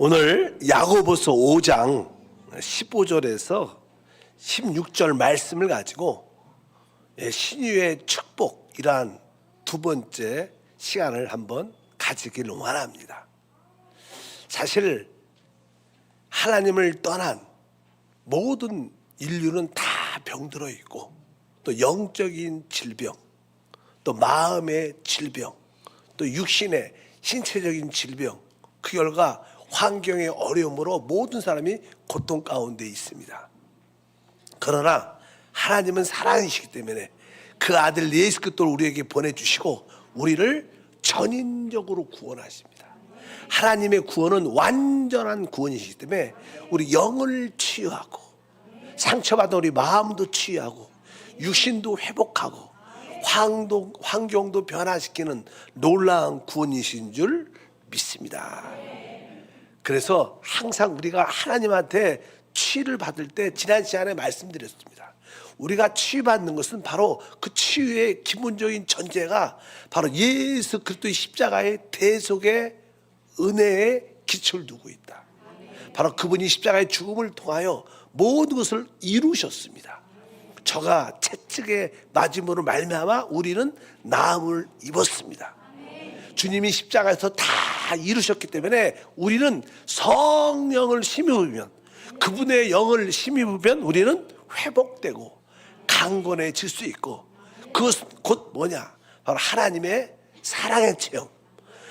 오늘 야고보서 5장 15절에서 16절 말씀을 가지고 신유의 축복이란 두 번째 시간을 한번 가지기를 원합니다. 사실 하나님을 떠난 모든 인류는 다 병들어 있고, 또 영적인 질병, 또 마음의 질병, 또 육신의 신체적인 질병, 그 결과 환경의 어려움으로 모든 사람이 고통 가운데 있습니다. 그러나 하나님은 사랑이시기 때문에 그 아들 예수 그리스도를 우리에게 보내주시고 우리를 전인적으로 구원하십니다. 하나님의 구원은 완전한 구원이시기 때문에 우리 영을 치유하고, 상처받은 우리 마음도 치유하고, 육신도 회복하고, 환경도 변화시키는 놀라운 구원이신 줄 믿습니다. 그래서 항상 우리가 하나님한테 치유를 받을 때, 지난 시간에 말씀드렸습니다. 우리가 치유받는 것은 바로 그 치유의 기본적인 전제가 바로 예수 그리스도의 십자가의 대속의 은혜에 기초를 두고 있다. 바로 그분이 십자가의 죽음을 통하여 모든 것을 이루셨습니다. 저가 채찍에 맞음으로 말미암아 우리는 나음을 입었습니다. 주님이 십자가에서 다 이루셨기 때문에 우리는 성령을 힘입으면, 그분의 영을 힘입으면 우리는 회복되고 강건해질 수 있고, 그것은 곧 뭐냐? 바로 하나님의 사랑의 체험,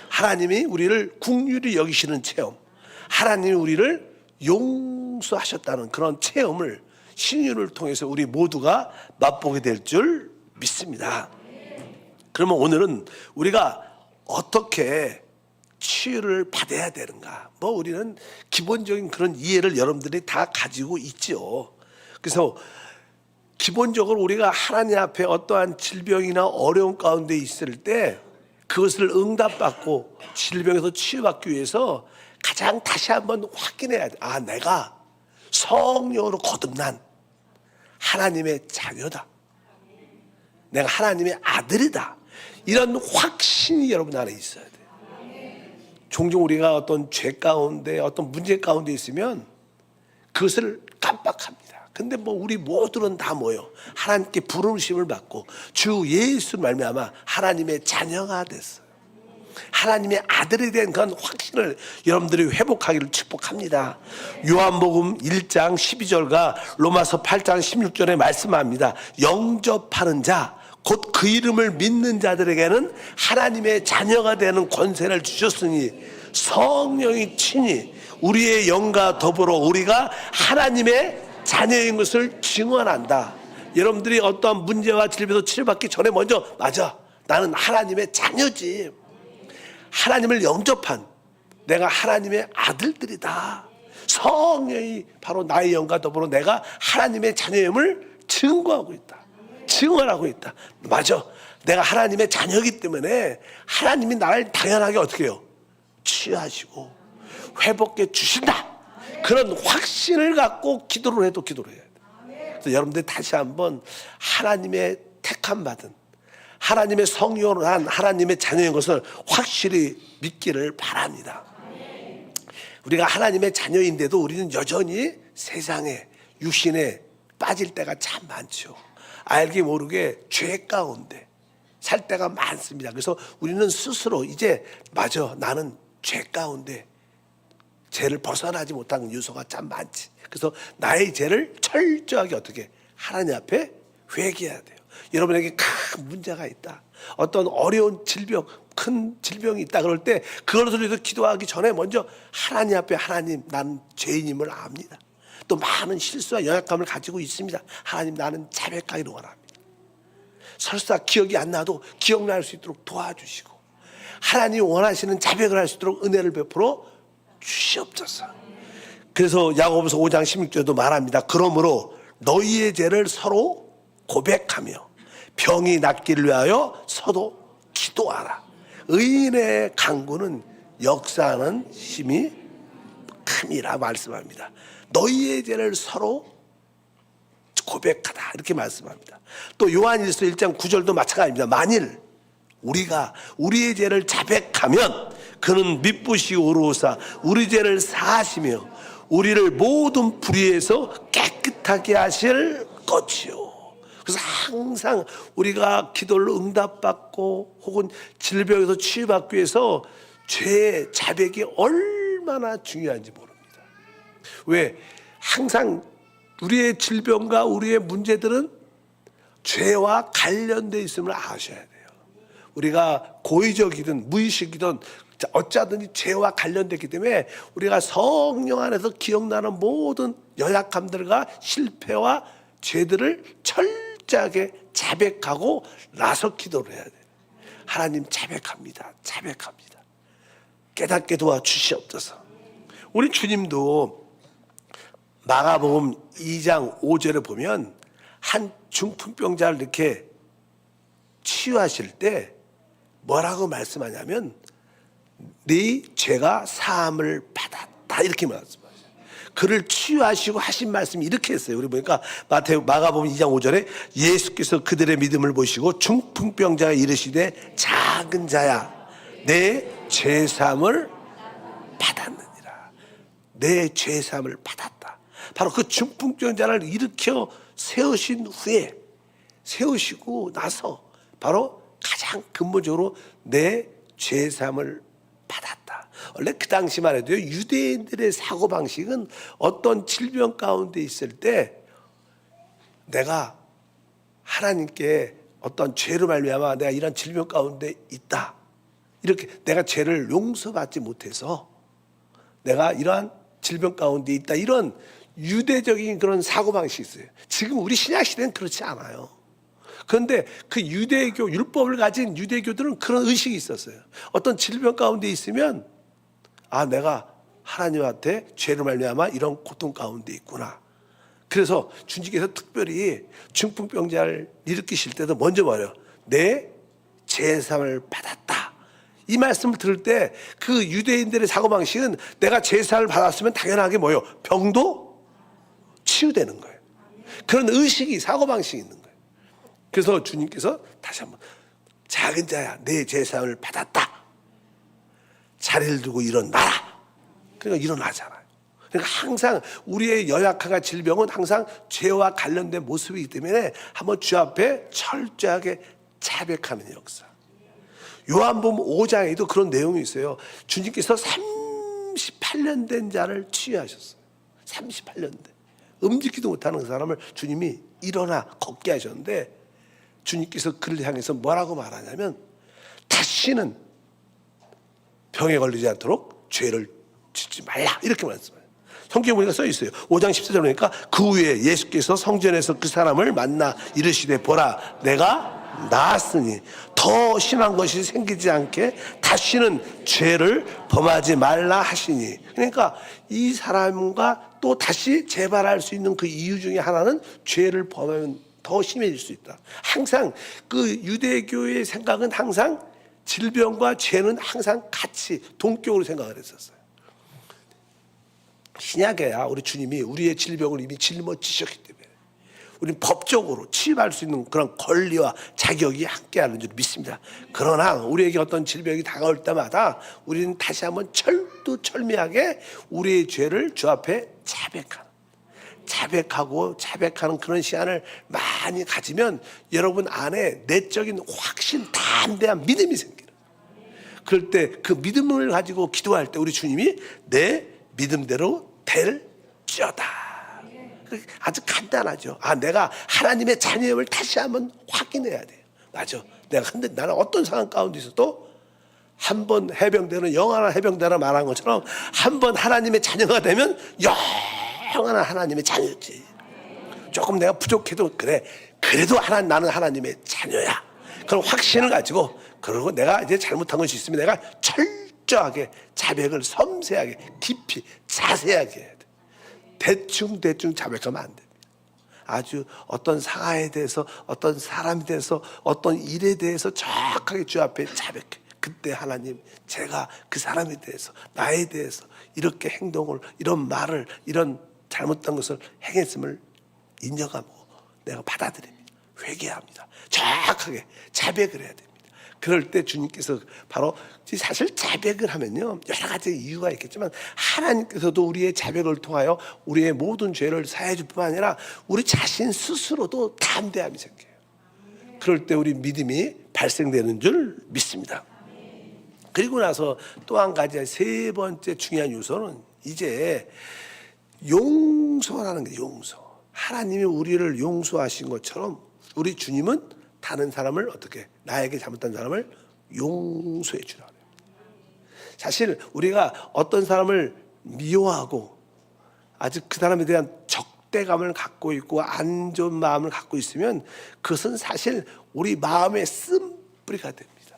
하나님이 우리를 긍휼히 여기시는 체험, 하나님이 우리를 용서하셨다는 그런 체험을 신유를 통해서 우리 모두가 맛보게 될 줄 믿습니다. 그러면 오늘은 우리가 어떻게 치유를 받아야 되는가? 우리는 기본적인 그런 이해를 여러분들이 다 가지고 있죠. 그래서 기본적으로 우리가 하나님 앞에 어떠한 질병이나 어려움 가운데 있을 때 그것을 응답받고 질병에서 치유받기 위해서 가장 다시 한번 확인해야 돼. 내가 성령으로 거듭난 하나님의 자녀다. 내가 하나님의 아들이다. 이런 확신이 여러분 안에 있어야 돼요. 종종 우리가 어떤 죄 가운데, 어떤 문제 가운데 있으면 그것을 깜빡합니다. 근데 우리 모두는 다 뭐예요? 하나님께 부르심을 받고 주 예수 말미암아 하나님의 자녀가 됐어요. 하나님의 아들이 된 그런 확신을 여러분들이 회복하기를 축복합니다. 요한복음 1장 12절과 로마서 8장 16절에 말씀합니다. 영접하는 자, 곧 그 이름을 믿는 자들에게는 하나님의 자녀가 되는 권세를 주셨으니 성령이 친히 우리의 영과 더불어 우리가 하나님의 자녀인 것을 증언한다. 여러분들이 어떠한 문제와 질병에서 치료받기 전에 먼저, 맞아, 나는 하나님의 자녀지, 하나님을 영접한 내가 하나님의 아들들이다. 성령이 바로 나의 영과 더불어 내가 하나님의 자녀임을 증거하고 있다. 증언하고 있다. 맞아, 내가 하나님의 자녀이기 때문에 하나님이 나를 당연하게 어떻게 해요? 치유하시고 회복해 주신다. 그런 확신을 갖고 기도를 해도 기도를 해야 돼. 그래서 여러분들 다시 한번 하나님의 택함 받은, 하나님의 성령으로 한 하나님의 자녀인 것을 확실히 믿기를 바랍니다. 우리가 하나님의 자녀인데도 우리는 여전히 세상에, 육신에 빠질 때가 참 많죠. 알게 모르게 죄 가운데 살 때가 많습니다. 그래서 우리는 스스로 이제, 맞아, 나는 죄 가운데 죄를 벗어나지 못한 요소가 참 많지. 그래서 나의 죄를 철저하게 어떻게 하나님 앞에 회개해야 돼요. 여러분에게 큰 문제가 있다, 어떤 어려운 질병, 큰 질병이 있다 그럴 때 그것을 위해서 기도하기 전에 먼저 하나님 앞에, 하나님, 나는 죄인임을 압니다. 또 많은 실수와 연약감을 가지고 있습니다. 하나님, 나는 자백하기를 원합니다. 설사 기억이 안 나도 기억날 수 있도록 도와주시고, 하나님이 원하시는 자백을 할 수 있도록 은혜를 베풀어 주시옵소서. 그래서 야고보서 5장 16절도 말합니다. 그러므로 너희의 죄를 서로 고백하며 병이 낫기를 위하여 서로 기도하라. 의인의 간구는 역사하는 힘이 큼이라 말씀합니다. 너희의 죄를 서로 고백하다, 이렇게 말씀합니다. 또 요한일서 1장 9절도 마찬가지입니다. 만일 우리가 우리의 죄를 자백하면 그는 미쁘시 오르오사 우리 죄를 사하시며 우리를 모든 불의에서 깨끗하게 하실 것이요. 그래서 항상 우리가 기도를 응답받고 혹은 질병에서 치유받기 위해서 죄의 자백이 얼마나 중요한지 모릅니다. 왜? 항상 우리의 질병과 우리의 문제들은 죄와 관련되어 있음을 아셔야 돼요. 우리가 고의적이든 무의식이든 어쩌든지 죄와 관련됐기 때문에 우리가 성령 안에서 기억나는 모든 연약함들과 실패와 죄들을 철저하게 자백하고 나서 기도를 해야 돼요. 하나님 자백합니다. 자백합니다. 깨닫게 도와주시옵소서. 우리 주님도 마가복음 2장 5절에 보면 한 중풍병자를 이렇게 치유하실 때 뭐라고 말씀하냐면 네 죄가 사함을 받았다 이렇게 말씀하세요. 그를 치유하시고 하신 말씀이 이렇게 했어요. 우리 보니까 마가복음 2장 5절에 예수께서 그들의 믿음을 보시고 중풍병자가 이르시되 작은 자야 내 죄사함을 받았느니라. 내 죄사함을 받았다. 바로 그 중풍병자를 일으켜 세우신 후에 세우시고 나서 바로 가장 근본적으로 내 죄사함을 받았다. 원래 그 당시만 해도 유대인들의 사고방식은 어떤 질병 가운데 있을 때 내가 하나님께 어떤 죄로 말미암아 내가 이런 질병 가운데 있다. 이렇게 내가 죄를 용서받지 못해서 내가 이러한 질병 가운데 있다. 이런 유대적인 그런 사고방식이 있어요. 지금 우리 신약시대는 그렇지 않아요. 그런데 그 유대교, 율법을 가진 유대교들은 그런 의식이 있었어요. 어떤 질병 가운데 있으면 아, 내가 하나님한테 죄로 말미암아 이런 고통 가운데 있구나. 그래서 주님께서 특별히 중풍병자를 일으키실 때도 먼저 말해요. 내 죄사함을 받았다. 이 말씀을 들을 때 그 유대인들의 사고방식은 내가 죄사함을 받았으면 당연하게 뭐예요? 병도 치유되는 거예요. 그런 의식이 사고방식이 있는 거예요. 그래서 주님께서 다시 한번 작은 자야 내 죄사함을 받았다. 자리를 두고 일어나라. 그러니까 일어나잖아요. 그러니까 항상 우리의 연약함과 질병은 항상 죄와 관련된 모습이기 때문에 한번 주 앞에 철저하게 자백하는 역사. 요한복음 5장에도 그런 내용이 있어요. 주님께서 38년 된 자를 치유하셨어요. 38년 된. 움직이지도 못하는 그 사람을 주님이 일어나 걷게 하셨는데 주님께서 그를 향해서 뭐라고 말하냐면 다시는 병에 걸리지 않도록 죄를 짓지 말라 이렇게 말씀해요. 성경에 보니까 써 있어요. 5장 14절 보니까 그 후에 예수께서 성전에서 그 사람을 만나 이르시되 보라 내가 나았으니 더 심한 것이 생기지 않게 다시는 죄를 범하지 말라 하시니. 그러니까 이 사람과 또 다시 재발할 수 있는 그 이유 중에 하나는 죄를 범하면 더 심해질 수 있다. 항상 그 유대교의 생각은 항상 질병과 죄는 항상 같이 동격으로 생각을 했었어요. 신약에야 우리 주님이 우리의 질병을 이미 짊어지셨기 때문에 우리는 법적으로 치유할 수 있는 그런 권리와 자격이 함께하는 줄 믿습니다. 그러나 우리에게 어떤 질병이 다가올 때마다 우리는 다시 한번 철두철미하게 우리의 죄를 주 앞에 자백하는 그런 시간을 많이 가지면 여러분 안에 내적인 확신, 담대한 믿음이 생겨요. 그럴 때 그 믿음을 가지고 기도할 때 우리 주님이 내 믿음대로 될지어다. 아주 간단하죠. 아, 내가 하나님의 자녀임을 다시 한번 확인해야 돼요. 맞아. 근데 나는 어떤 상황 가운데 있어도 한 번 해병대는 영원한 해병대라 말한 것처럼 한 번 하나님의 자녀가 되면 영원한 하나님의 자녀지. 조금 내가 부족해도 그래. 그래도 나는 하나님의 자녀야. 그런 확신을 가지고 그리고 내가 이제 잘못한 것이 있으면 내가 철저하게 자백을 섬세하게 깊이 자세하게 해야 돼. 대충 자백하면 안 됩니다. 아주 어떤 상황에 대해서 어떤 사람에 대해서 어떤 일에 대해서 정확하게 주 앞에 자백해. 그때 하나님 제가 그 사람에 대해서 나에 대해서 이렇게 행동을 이런 말을 이런 잘못된 것을 행했음을 인정하고 내가 받아들입니다. 회개합니다. 정확하게 자백을 해야 됩니다. 그럴 때 주님께서 바로 사실 자백을 하면요 여러 가지 이유가 있겠지만 하나님께서도 우리의 자백을 통하여 우리의 모든 죄를 사해 줄 뿐만 아니라 우리 자신 스스로도 담대함이 생겨요. 그럴 때 우리 믿음이 발생되는 줄 믿습니다. 그리고 나서 또 한 가지 세 번째 중요한 요소는 이제 용서라는 게 용서. 하나님이 우리를 용서하신 것처럼 우리 주님은 다른 사람을 어떻게 나에게 잘못한 사람을 용서해 주라. 사실 우리가 어떤 사람을 미워하고 아직 그 사람에 대한 적대감을 갖고 있고 안 좋은 마음을 갖고 있으면 그것은 사실 우리 마음의 쓴뿌리가 됩니다.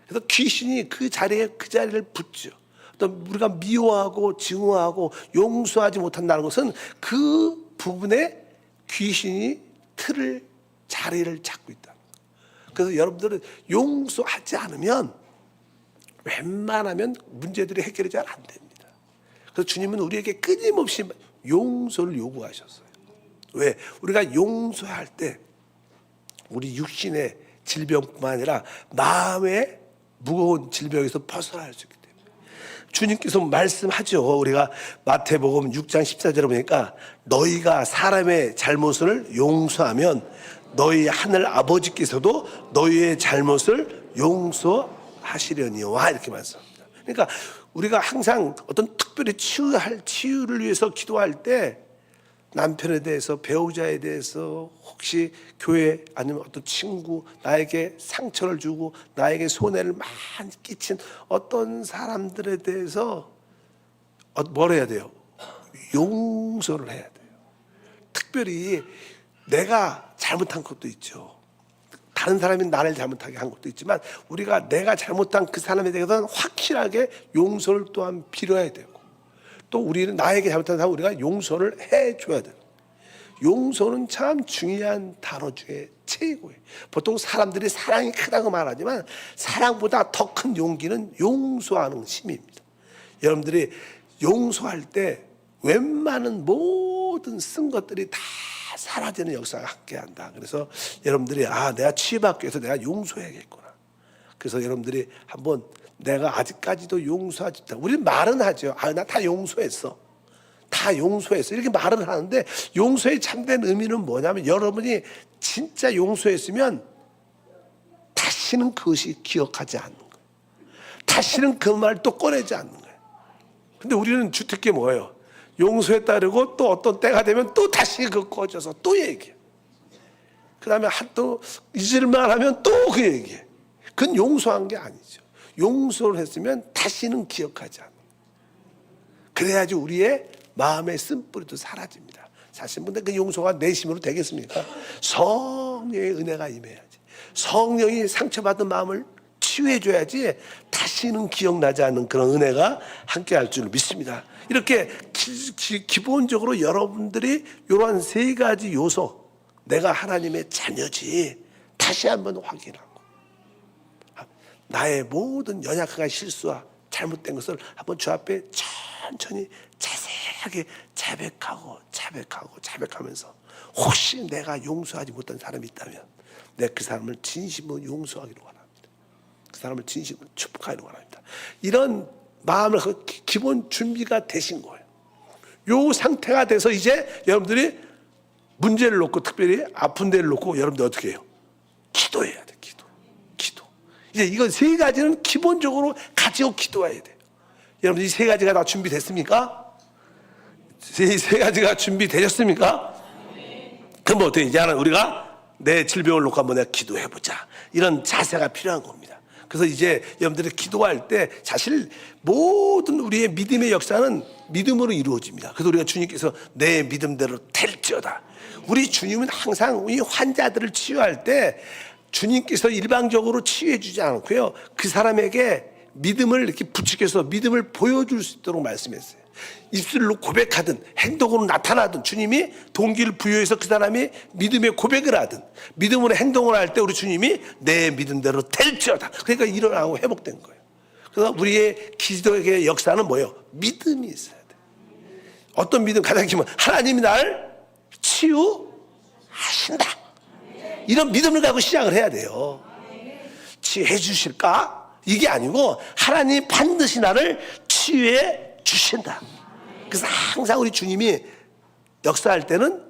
그래서 귀신이 그 자리를 붙죠. 또 우리가 미워하고 증오하고 용서하지 못한다는 것은 그 부분에 귀신이 자리를 잡고 있다. 그래서 여러분들은 용서하지 않으면 웬만하면 문제들이 해결이 잘 안 됩니다. 그래서 주님은 우리에게 끊임없이 용서를 요구하셨어요. 왜? 우리가 용서할 때 우리 육신의 질병뿐만 아니라 마음의 무거운 질병에서 벗어날 수 있기 때문에 주님께서 말씀하죠. 우리가 마태복음 6장 14절에 보니까 너희가 사람의 잘못을 용서하면 너희 하늘 아버지께서도 너희의 잘못을 용서하시려니와 이렇게 말씀합니다. 그러니까 우리가 항상 어떤 특별히 치유를 위해서 기도할 때 남편에 대해서 배우자에 대해서 혹시 교회 아니면 어떤 친구 나에게 상처를 주고 나에게 손해를 많이 끼친 어떤 사람들에 대해서 뭘 해야 돼요? 용서를 해야 돼요. 특별히 내가 잘못한 것도 있죠. 다른 사람이 나를 잘못하게 한 것도 있지만 우리가 내가 잘못한 그 사람에 대해서는 확실하게 용서를 또한 빌어야 되고 또 우리는 나에게 잘못한 사람 우리가 용서를 해줘야 돼요. 용서는 참 중요한 단어 중에 최고예요. 보통 사람들이 사랑이 크다고 말하지만 사랑보다 더 큰 용기는 용서하는 힘입니다. 여러분들이 용서할 때 웬만한 모든 쓴 것들이 다 사라지는 역사가 함께한다. 그래서 여러분들이 내가 치유받기 위해서 내가 용서해야겠구나. 그래서 여러분들이 한번 내가 아직까지도 용서하지 못하고 우리는 말은 하죠. 나 다 용서했어. 다 용서했어. 이렇게 말은 하는데 용서의 참된 의미는 뭐냐면 여러분이 진짜 용서했으면 다시는 그것이 기억하지 않는 거예요. 다시는 그 말 또 꺼내지 않는 거예요. 근데 우리는 주특기 뭐예요? 용서했다 그러고 또 어떤 때가 되면 또 다시 그거 꺼져서 또 얘기해. 그 다음에 또 잊을만 하면 또 그 얘기해. 그건 용서한 게 아니죠. 용서를 했으면 다시는 기억하지 않아요. 그래야지 우리의 마음의 쓴뿌리도 사라집니다. 사실 근데 그 용서가 내 힘으로 되겠습니까? 성령의 은혜가 임해야지. 성령이 상처받은 마음을 치유해줘야지 다시는 기억나지 않는 그런 은혜가 함께할 줄 믿습니다. 이렇게 기본적으로 여러분들이 이러한 세 가지 요소, 내가 하나님의 자녀지 다시 한번 확인하고 나의 모든 연약함과 실수와 잘못된 것을 한번 주 앞에 천천히 자세하게 자백하면서 혹시 내가 용서하지 못한 사람이 있다면 내가 그 사람을 진심으로 용서하기를 원합니다. 그 사람을 진심으로 축복하기를 원합니다. 이런 마음을 기본 준비가 되신 거예요. 요 상태가 돼서 이제 여러분들이 문제를 놓고 특별히 아픈 데를 놓고 여러분들 어떻게 해요? 기도해야 돼. 기도. 이제 이거 세 가지는 기본적으로 가지고 기도해야 돼요. 여러분 이 세 가지가 다 준비됐습니까? 세 가지가 준비되셨습니까? 그럼 어떻게 이제는 우리가 내 질병을 놓고 한번 내가 기도해보자. 이런 자세가 필요한 겁니다. 그래서 이제 여러분들이 기도할 때 사실 모든 우리의 믿음의 역사는 믿음으로 이루어집니다. 그래서 우리가 주님께서 내 믿음대로 될지어다. 우리 주님은 항상 이 환자들을 치유할 때 주님께서 일방적으로 치유해 주지 않고요. 그 사람에게 믿음을 이렇게 부추겨서 믿음을 보여줄 수 있도록 말씀했어요. 입술로 고백하든 행동으로 나타나든 주님이 동기를 부여해서 그 사람이 믿음의 고백을 하든 믿음으로 행동을 할 때 우리 주님이 내 믿음대로 될지어다. 그러니까 일어나고 회복된 거예요. 그래서 우리의 기도의 역사는 뭐예요? 믿음이 있어야 돼. 어떤 믿음? 가장 기본 하나님이 나를 치유하신다. 이런 믿음을 가지고 시작을 해야 돼요. 치유해 주실까? 이게 아니고 하나님 반드시 나를 치유해 주신다. 그래서 항상 우리 주님이 역사할 때는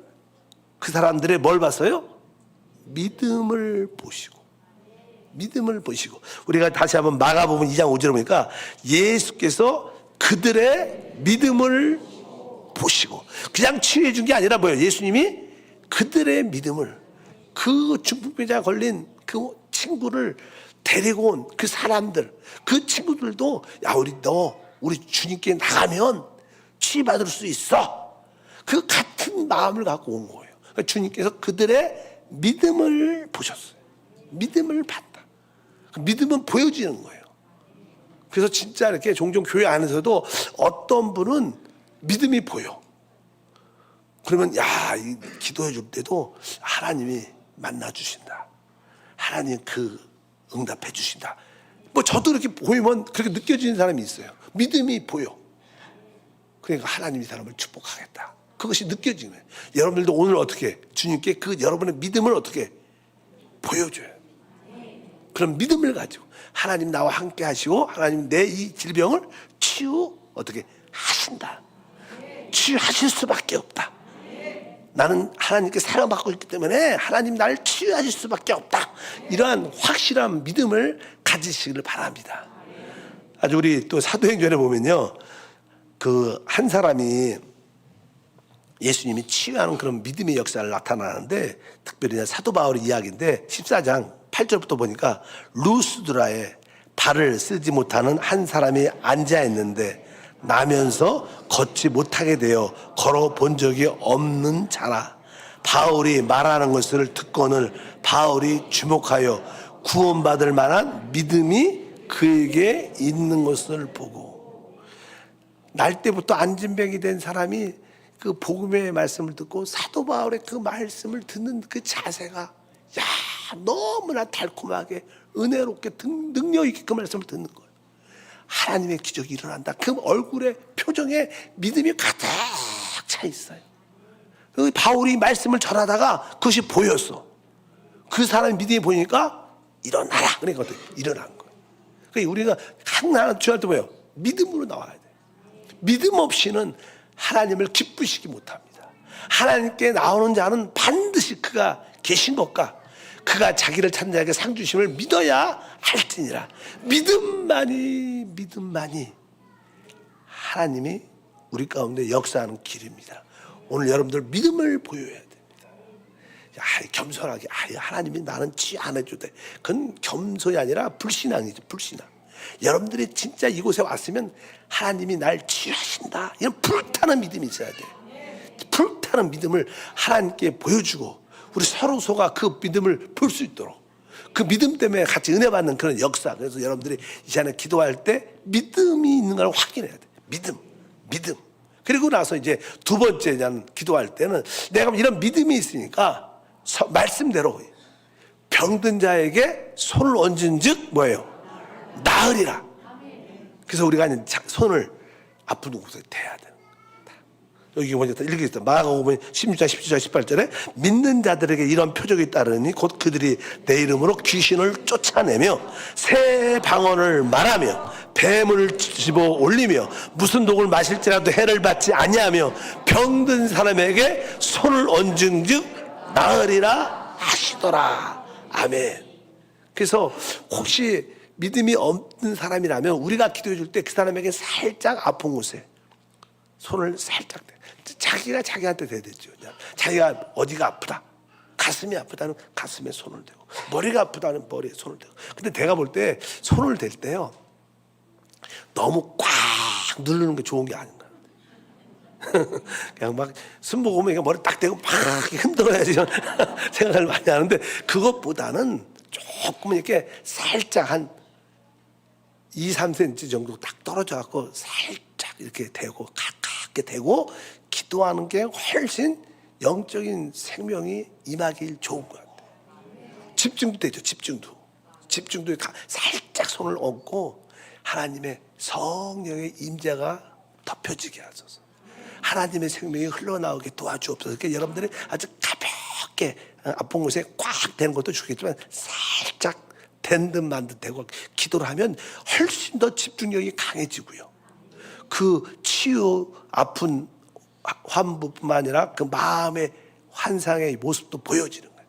그 사람들의 뭘 봤어요? 믿음을 보시고, 믿음을 보시고. 우리가 다시 한번 마가복음 2장 5절을 보니까 예수께서 그들의 믿음을 보시고, 그냥 치유해 준 게 아니라 뭐예요? 예수님이 그들의 믿음을, 그 중풍병자 걸린 그 친구를 데리고 온 그 사람들, 그 친구들도 야, 우리 주님께 나가면 치유받을 수 있어. 그 같은 마음을 갖고 온 거예요. 그러니까 주님께서 그들의 믿음을 보셨어요. 믿음을 봤다. 그 믿음은 보여지는 거예요. 그래서 진짜 이렇게 종종 교회 안에서도 어떤 분은 믿음이 보여. 그러면 기도해 줄 때도 하나님이 만나 주신다. 하나님 그 응답해 주신다. 뭐 저도 이렇게 보이면 그렇게 느껴지는 사람이 있어요. 믿음이 보여. 그러니까 하나님이 사람을 축복하겠다. 그것이 느껴지는 거예요. 여러분들도 오늘 어떻게 주님께 그 여러분의 믿음을 어떻게 보여줘요. 그런 믿음을 가지고 하나님 나와 함께 하시고 하나님 내 이 질병을 어떻게 하신다. 치유하실 수밖에 없다. 나는 하나님께 사랑받고 있기 때문에 하나님 나를 치유하실 수밖에 없다. 이러한 확실한 믿음을 가지시기를 바랍니다. 아주 우리 또 사도행전에 보면요, 그 한 사람이 예수님이 치유하는 그런 믿음의 역사를 나타나는데, 특별히 사도 바울의 이야기인데 14장 8절부터 보니까 루스드라에 발을 쓰지 못하는 한 사람이 앉아 있는데 나면서 걷지 못하게 되어 걸어 본 적이 없는 자라. 바울이 말하는 것을 듣고는 바울이 주목하여 구원받을 만한 믿음이 그에게 있는 것을 보고, 날 때부터 안진병이 된 사람이 그 복음의 말씀을 듣고 사도 바울의 그 말씀을 듣는 그 자세가 너무나 달콤하게 은혜롭게 능력 있게 그 말씀을 듣는 거예요. 하나님의 기적이 일어난다. 그 얼굴에 표정에 믿음이 가득 차 있어요. 바울이 말씀을 전하다가 그것이 보였어. 그 사람의 믿음이 보이니까 일어나라. 그러니까 일어난 거예요. 그러니까 우리가 항상 주할 때 뭐예요? 믿음으로 나와야 돼. 믿음 없이는 하나님을 기쁘시기 못합니다. 하나님께 나오는 자는 반드시 그가 계신 것과 그가 자기를 찾는 자에게 상 주심을 믿어야 할지니라. 믿음만이 하나님이 우리 가운데 역사하는 길입니다. 오늘 여러분들 믿음을 보여야 됩니다. 겸손하게 하나님이 나는 치유 안 해줘도 돼. 그건 겸손이 아니라 불신앙이죠. 불신앙. 여러분들이 진짜 이곳에 왔으면 하나님이 날 치유하신다, 이런 불타는 믿음이 있어야 돼. 불타는 믿음을 하나님께 보여주고 우리 서로가 그 믿음을 볼 수 있도록, 그 믿음 때문에 같이 은혜 받는 그런 역사. 그래서 여러분들이 이 시간에 기도할 때 믿음이 있는 걸 확인해야 돼. 믿음. 그리고 나서 이제 두 번째 기도할 때는 내가 이런 믿음이 있으니까 말씀대로 병든 자에게 손을 얹은 즉 뭐예요? 나으리라. 그래서 우리가 손을 아픈 곳에 대야 돼. 여기 먼저 읽겠습니다. 마가복음 16장 17절 18절에 믿는 자들에게 이런 표적이 따르니 곧 그들이 내 이름으로 귀신을 쫓아내며 새 방언을 말하며 뱀을 집어 올리며 무슨 독을 마실지라도 해를 받지 아니하며 병든 사람에게 손을 얹은즉 나으리라 하시더라. 아멘. 그래서 혹시 믿음이 없는 사람이라면 우리가 기도해 줄 때 그 사람에게 살짝 아픈 곳에 손을 살짝 대. 자기가 자기한테 대야 되죠. 자기가 어디가 아프다, 가슴이 아프다는 가슴에 손을 대고, 머리가 아프다는 머리에 손을 대고. 근데 내가 볼 때 손을 댈 때요, 너무 꽉 누르는 게 좋은 게 아닌가. 그냥 막 순복 오면 머리 딱 대고 막 흔들어야지 생각을 많이 하는데, 그것보다는 조금 이렇게 살짝 한 2, 3cm 정도 딱 떨어져 갖고 살짝 이렇게 대고 가깝게 대고 기도하는 게 훨씬 영적인 생명이 임하길 좋은 것 같아요. 집중도 되죠. 집중도 살짝 손을 얹고 하나님의 성령의 임재가 덮여지게 하소서. 하나님의 생명이 흘러나오게 도와주옵소서. 그러니까 여러분들이 아주 가볍게 아픈 곳에 꽉 대는 것도 좋겠지만 살짝 된 듯 만 듯 되고 기도를 하면 훨씬 더 집중력이 강해지고요. 그 치유 아픈 환부뿐만 아니라 그 마음의 환상의 모습도 보여지는 거예요.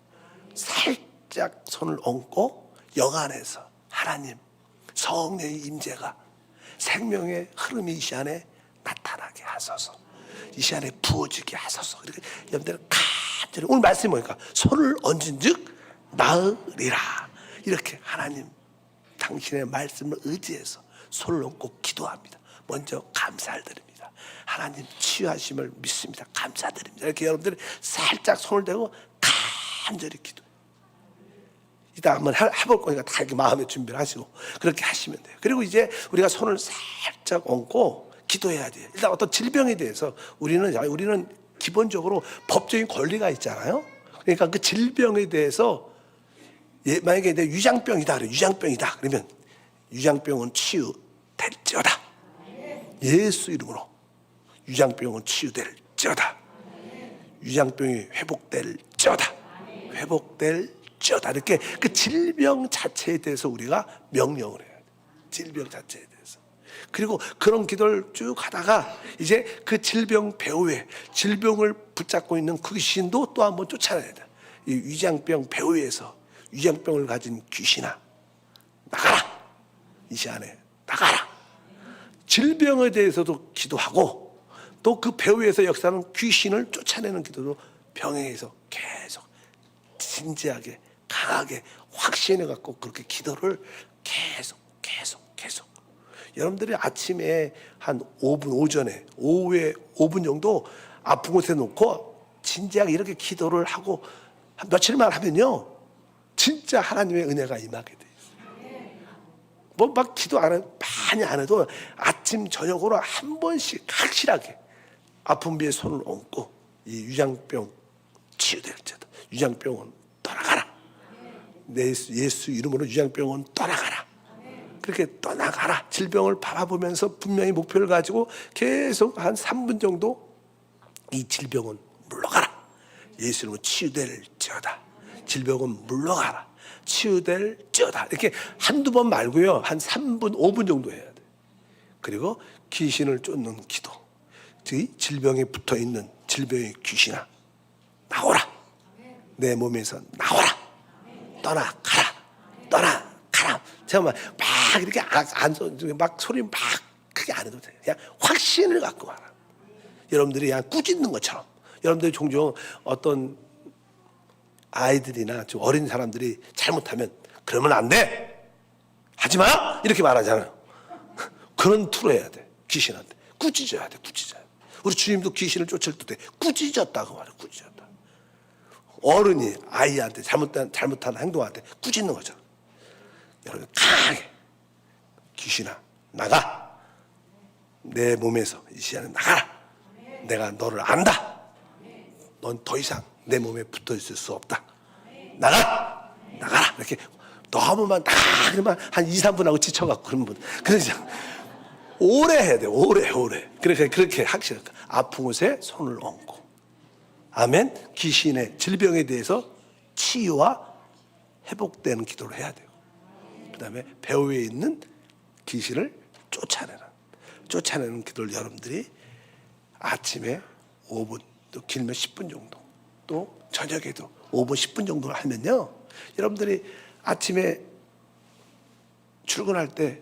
살짝 손을 얹고 영안에서 하나님 성령의 임재가 생명의 흐름이 이 시간에 나타나게 하소서, 이 시간에 부어지게 하소서. 이렇게 여러분들 간절히 오늘 말씀이 뭐니까 손을 얹은즉 나으리라. 이렇게 하나님 당신의 말씀을 의지해서 손을 얹고 기도합니다. 먼저 감사를 드립니다. 하나님 치유하심을 믿습니다. 감사드립니다. 이렇게 여러분들이 살짝 손을 대고 간절히 기도해요. 이따 한번 해볼 거니까 다 이렇게 마음의 준비를 하시고 그렇게 하시면 돼요. 그리고 이제 우리가 손을 살짝 얹고 기도해야 돼요. 일단 어떤 질병에 대해서 우리는 기본적으로 법적인 권리가 있잖아요. 그러니까 그 질병에 대해서 만약에 내 유장병이다 그래, 유장병이다 그러면 유장병은 치유될지어다. 예수 이름으로 유장병은 치유될지어다. 유장병이 회복될지어다. 회복될지어다. 이렇게 그 질병 자체에 대해서 우리가 명령을 해야 돼. 질병 자체에 대해서. 그리고 그런 기도를 쭉 하다가 이제 그 질병 배후에 질병을 붙잡고 있는 그 귀신도 또 한번 쫓아내야 돼. 이 위장병 배후에서 위장병을 가진 귀신아 나가라. 이 시간에 나가라. 질병에 대해서도 기도하고 또 그 배후에서 역사하는 귀신을 쫓아내는 기도도 병행해서 계속 진지하게 강하게 확신해 갖고 그렇게 기도를 계속 여러분들이 아침에 한 5분 오전에 오후에 5분 정도 아픈 곳에 놓고 진지하게 이렇게 기도를 하고 한 며칠만 하면요 진짜 하나님의 은혜가 임하게 돼 있어요. 뭐 막 기도 많이 안 해도 아침 저녁으로 한 번씩 확실하게 아픈 비에 손을 얹고 이 유장병 치유될지어다. 유장병은 떠나가라. 예수 이름으로 유장병은 떠나가라. 그렇게 떠나가라. 질병을 바라보면서 분명히 목표를 가지고 계속 한 3분 정도 이 질병은 물러가라. 예수 이름으로 치유될지어다. 질병은 물러가라. 치유될지어다. 이렇게 한두 번 말고요. 한 3분, 5분 정도 해야 돼. 그리고 귀신을 쫓는 기도. 즉 질병에 붙어있는 질병의 귀신아 나오라. 내 몸에서 나오라. 떠나가라. 떠나가라. 잠깐만 막 이렇게 막 소리 막 크게 안 해도 돼. 그냥 확신을 갖고 와라. 여러분들이 그냥 꾸짖는 것처럼. 여러분들이 종종 어떤 아이들이나 좀 어린 사람들이 잘못하면 그러면 안 돼. 하지 마. 이렇게 말하잖아요. 그런 투로 해야 돼. 귀신한테 꾸짖어야 돼. 꾸짖어야 돼. 우리 주님도 귀신을 쫓을 때 꾸짖었다고 말해요. 꾸짖었다. 어른이 아이한테 잘못한 행동한테 꾸짖는 거죠. 여러분 강하게 귀신아 나가. 내 몸에서 이 시간에 나가라. 내가 너를 안다. 넌 더 이상 내 몸에 붙어 있을 수 없다. 나가. 나가라. 이렇게 너무만 나가 그러면 한 2, 3분 하고 지쳐갖고 그런 분. 그러죠. 오래 해야 돼. 오래. 그렇게 확실하게 아픈 곳에 손을 얹고. 아멘. 귀신의 질병에 대해서 치유와 회복되는 기도를 해야 돼요. 그 다음에 배후에 있는 귀신을 쫓아내는 기도를 여러분들이 아침에 5분 또 길면 10분 정도 또 저녁에도 5분 10분 정도를 하면요 여러분들이 아침에 출근할 때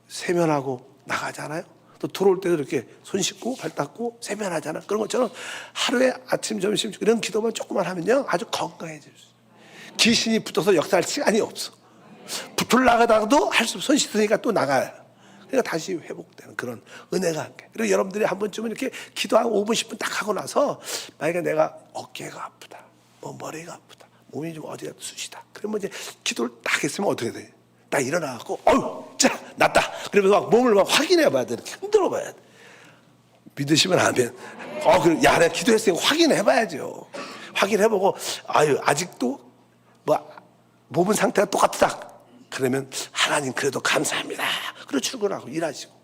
세면하고 나가잖아요. 또 들어올 때도 이렇게 손 씻고 발 닦고 세면하잖아. 그런 것처럼 하루에 아침 점심 이런 기도만 조금만 하면요 아주 건강해질 수 있어요. 귀신이 붙어서 역사할 시간이 없어. 붙을 나가다가도 할 수 없어. 손 씻으니까 또 나가요. 그러니까 다시 회복되는 그런 은혜가 함께. 그리고 여러분들이 한 번쯤은 이렇게 기도하고 5분 10분 딱 하고 나서 만약에 내가 어깨가 아프다 뭐 머리가 아프다 몸이 좀 어디가 쑤시다 그러면 이제 기도를 딱 했으면 어떻게 돼? 딱 일어나갖고 어휴 자 낫다 그러면서 막 몸을 막 확인해 봐야 돼. 이렇게 흔들어 봐야 돼. 믿으시면 아멘. 그래 야 내가 기도했으니까 확인해 봐야죠. 확인해보고 아유 아직도 뭐 몸은 상태가 똑같다 그러면 하나님 그래도 감사합니다. 그리고 출근하고 일하시고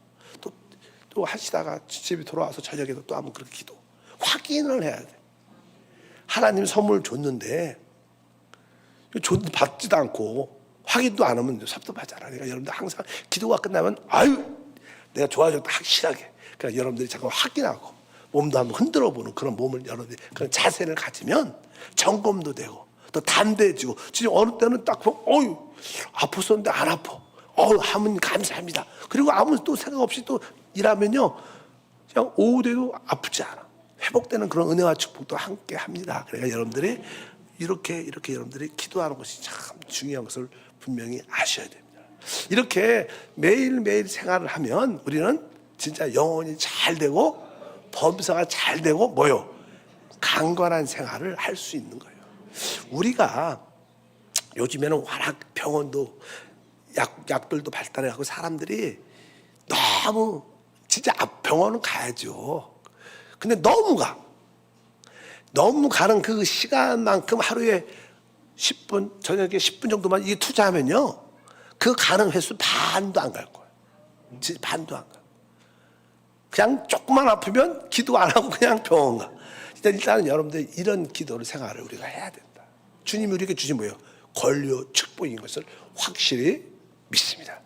또 하시다가 집에 돌아와서 저녁에도 또 한번 그렇게 기도 확인을 해야 돼. 하나님 선물 줬는데 받지도 않고 확인도 안 하면 섭섭하잖아. 그러니까 여러분들 항상 기도가 끝나면 아유 내가 좋아졌다 확실하게. 그러니까 여러분들이 잠깐 확인하고 몸도 한번 흔들어 보는 그런 몸을 여러분들이 그런 자세를 가지면 점검도 되고 또 담대해지고 진짜 어느 때는 딱 보면 어유 아팠었는데 안 아파. 하면 감사합니다. 그리고 아무 또 생각 없이 또 일하면요 그냥 오후 돼도 아프지 않아. 회복되는 그런 은혜와 축복도 함께 합니다. 그러니까 여러분들이 이렇게 여러분들이 기도하는 것이 참 중요한 것을 분명히 아셔야 됩니다. 이렇게 매일매일 생활을 하면 우리는 진짜 영혼이 잘 되고 범사가 잘 되고 뭐요? 강건한 생활을 할 수 있는 거예요. 우리가 요즘에는 워낙 병원도 약들도 발달해가고 사람들이 너무 진짜 병원은 가야죠. 근데 너무 가는 그 시간만큼 하루에 10분, 저녁에 10분 정도만 이게 투자하면요. 그 가는 횟수 반도 안 갈 거예요. 진짜 반도 안 가. 그냥 조금만 아프면 기도 안 하고 그냥 병원 가. 일단은 여러분들 이런 기도를 생활을 우리가 해야 된다. 주님이 우리에게 주신 뭐예요? 권료 축복인 것을 확실히 믿습니다.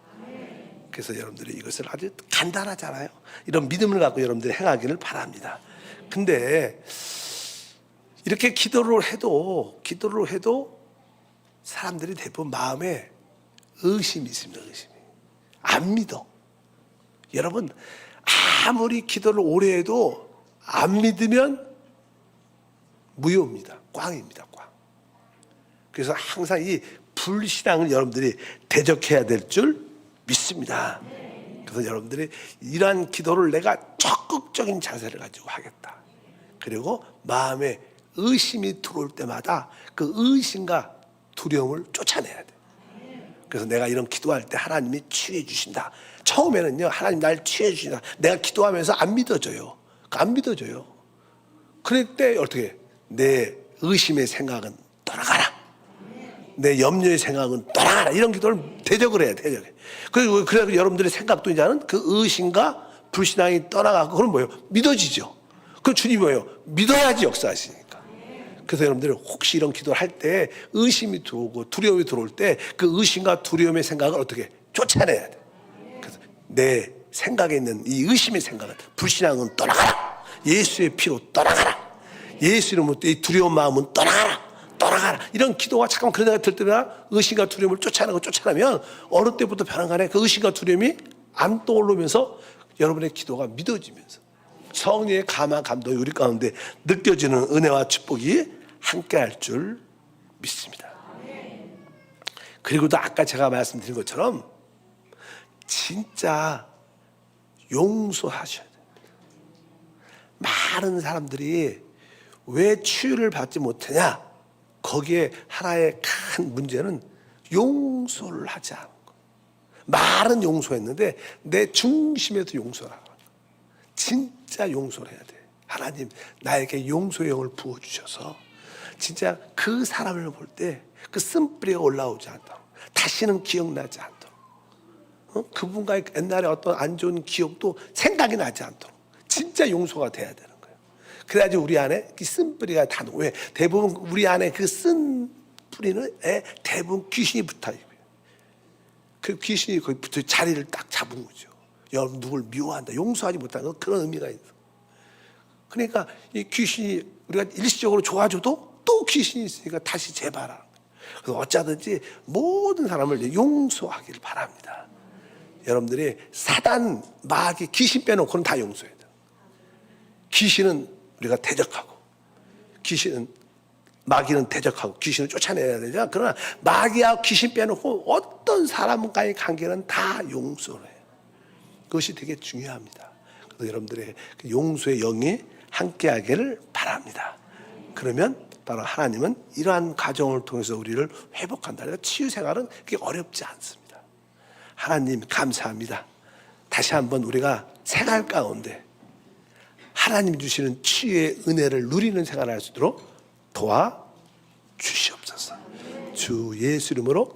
그래서 여러분들이 이것을 아주 간단하잖아요. 이런 믿음을 갖고 여러분들이 행하기를 바랍니다. 근데 이렇게 기도를 해도 사람들이 대부분 마음에 의심이 있습니다. 의심이. 안 믿어. 여러분 아무리 기도를 오래 해도 안 믿으면 무효입니다. 꽝입니다. 꽝. 그래서 항상 이 불신앙을 여러분들이 대적해야 될 줄 믿습니다. 그래서 여러분들이 이러한 기도를 내가 적극적인 자세를 가지고 하겠다. 그리고 마음에 의심이 들어올 때마다 그 의심과 두려움을 쫓아내야 돼. 그래서 내가 이런 기도할 때 하나님이 치유해 주신다. 처음에는요 하나님 날 치유해 주신다. 내가 기도하면서 안 믿어져요. 안 믿어져요. 그럴 때 어떻게 내 의심의 생각은 떠나가라. 내 염려의 생각은 떠나가라. 이런 기도를 대적을 해야 돼. 그리고 여러분들의 생각도 이제는 그 의심과 불신앙이 떠나가고 그럼 뭐예요? 믿어지죠. 그럼 주님이 뭐예요? 믿어야지 역사하시니까. 그래서 여러분들 혹시 이런 기도를 할 때 의심이 들어오고 두려움이 들어올 때 그 의심과 두려움의 생각을 어떻게 쫓아내야 돼. 그래서 내 생각에 있는 이 의심의 생각은 불신앙은 떠나가라. 예수의 피로 떠나가라. 예수 이름으로 이 두려운 마음은 떠나가라. 이런 기도가 잠깐 그런 생각이 들 때마다 의심과 두려움을 쫓아내면 어느 때부터 변한간에 그 의심과 두려움이 안 떠오르면서 여러분의 기도가 믿어지면서 성령의 감화 감동이 우리 가운데 느껴지는 은혜와 축복이 함께할 줄 믿습니다. 그리고 또 아까 제가 말씀드린 것처럼 진짜 용서하셔야 됩니다. 많은 사람들이 왜 치유를 받지 못하냐? 거기에 하나의 큰 문제는 용서를 하지 않은 거. 말은 용서했는데 내 중심에서 용서를 하고 진짜 용서를 해야 돼. 하나님 나에게 용서의 영을 부어주셔서 진짜 그 사람을 볼 때 그 쓴뿌리가 올라오지 않도록 다시는 기억나지 않도록 그분과의 옛날에 어떤 안 좋은 기억도 생각이 나지 않도록 진짜 용서가 돼야 되는 거예요. 그래야지 우리 안에 그 쓴뿌리가 다 왜 대부분 우리 안에 그 쓴뿌리는 대부분 귀신이 붙어 있고요. 그 귀신이 거기 붙어 자리를 딱 잡은 거죠. 여러분 누굴 미워한다, 용서하지 못한다 그런 의미가 있어. 그러니까 이 귀신이 우리가 일시적으로 좋아져도 또 귀신이 있으니까 다시 재발하는 거예요. 그래서 어쩌든지 모든 사람을 용서하기를 바랍니다. 여러분들이 사단, 마귀, 귀신 빼놓고는 다 용서해야 돼요. 귀신은 우리가 대적하고 마귀는 대적하고 귀신을 쫓아내야 되잖아. 그러나 마귀와 귀신 빼놓고 어떤 사람과의 관계는 다 용서를 해요. 그것이 되게 중요합니다. 그래서 여러분들의 그 용서의 영이 함께하기를 바랍니다. 그러면 바로 하나님은 이러한 과정을 통해서 우리를 회복한다. 그러니까 치유 생활은 그게 어렵지 않습니다. 하나님 감사합니다. 다시 한번 우리가 생활 가운데 하나님 주시는 치유의 은혜를 누리는 생활을 할 수 있도록 도와주시옵소서. 주 예수 이름으로